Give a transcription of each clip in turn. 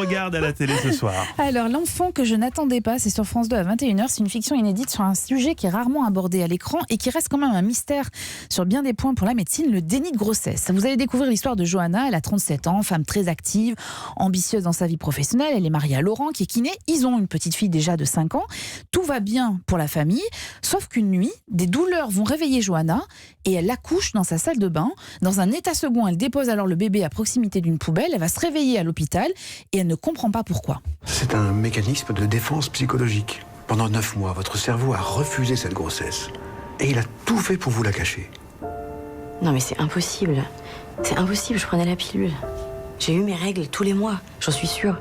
regarde à la télé ce soir? Alors, L'enfant que je n'attendais pas, c'est sur France 2 à 21h. C'est une fiction inédite sur un sujet qui est rarement abordé à l'écran et qui reste quand même un mystère sur bien des points pour la médecine, le déni de grossesse. Vous allez découvrir l'histoire de Johanna. Elle a 37 ans, femme très active, ambitieuse dans sa vie professionnelle. Elle est mariée à Laurent qui est kiné. Ils ont une petite fille déjà de 5 ans. Tout va bien pour la famille, sauf qu'une nuit, des douleurs vont réveiller Johanna et elle accouche dans sa salle de bain. Dans un état second, elle dépose alors le bébé à proximité d'une poubelle. Elle va se réveiller à l'hôpital et elle ne comprend pas pourquoi. C'est un mécanisme de défense psychologique. Pendant 9 mois, votre cerveau a refusé cette grossesse. Et il a tout fait pour vous la cacher. Non mais c'est impossible. C'est impossible, je prenais la pilule. J'ai eu mes règles tous les mois, j'en suis sûre.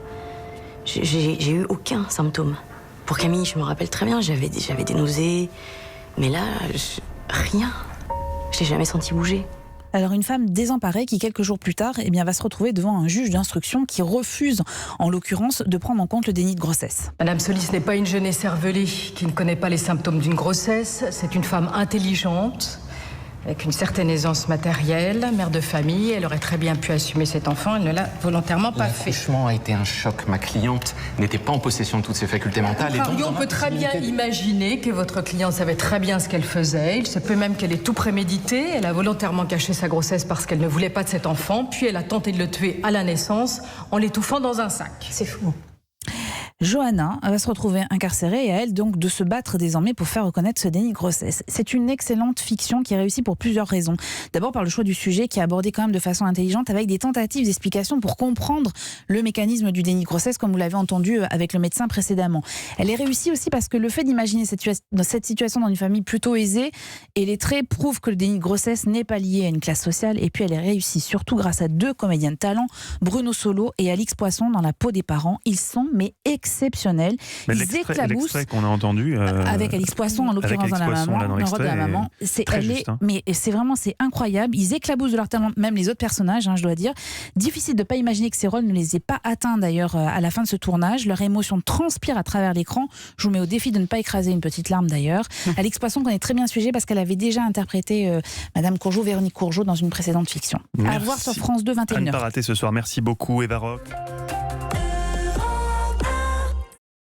J'ai eu aucun symptôme. Pour Camille, je me rappelle très bien, j'avais des nausées. Mais là, rien. Je l'ai jamais senti bouger. Alors une femme désemparée qui, quelques jours plus tard, va se retrouver devant un juge d'instruction qui refuse, en l'occurrence, de prendre en compte le déni de grossesse. Madame Solis n'est pas une jeune écervelée qui ne connaît pas les symptômes d'une grossesse. C'est une femme intelligente, avec une certaine aisance matérielle, mère de famille. Elle aurait très bien pu assumer cet enfant, elle ne l'a volontairement pas fait. L'accouchement a été un choc. Ma cliente n'était pas en possession de toutes ses facultés mentales. On peut très bien imaginer que votre cliente savait très bien ce qu'elle faisait. Il se peut même qu'elle ait tout prémédité. Elle a volontairement caché sa grossesse parce qu'elle ne voulait pas de cet enfant. Puis elle a tenté de le tuer à la naissance en l'étouffant dans un sac. C'est fou. Johanna va se retrouver incarcérée et à elle donc de se battre désormais pour faire reconnaître ce déni de grossesse. C'est une excellente fiction qui réussit pour plusieurs raisons. D'abord par le choix du sujet qui est abordé quand même de façon intelligente avec des tentatives d'explication pour comprendre le mécanisme du déni de grossesse comme vous l'avez entendu avec le médecin précédemment. Elle est réussie aussi parce que le fait d'imaginer cette situation dans une famille plutôt aisée et les traits prouvent que le déni de grossesse n'est pas lié à une classe sociale et puis elle est réussie surtout grâce à 2 comédiens de talent, Bruno Solo et Alix Poisson dans la peau des parents. Ils sont exceptionnels. Mais Ils éclaboussent l'extrait qu'on a entendu avec Alix Poisson en l'occurrence dans la maman, dans le rôle de la maman. C'est mais c'est incroyable. Ils éclaboussent de leur talent, même les autres personnages, je dois dire. Difficile de pas imaginer que ces rôles ne les aient pas atteints d'ailleurs à la fin de ce tournage. Leur émotion transpire à travers l'écran. Je vous mets au défi de ne pas écraser une petite larme d'ailleurs. Alix Poisson connaît très bien ce sujet parce qu'elle avait déjà interprété Madame Courgeot, Véronique Courgeot dans une précédente fiction. Merci. À voir sur France 2 21h. À ne pas rater ce soir. Merci beaucoup Eva Rock.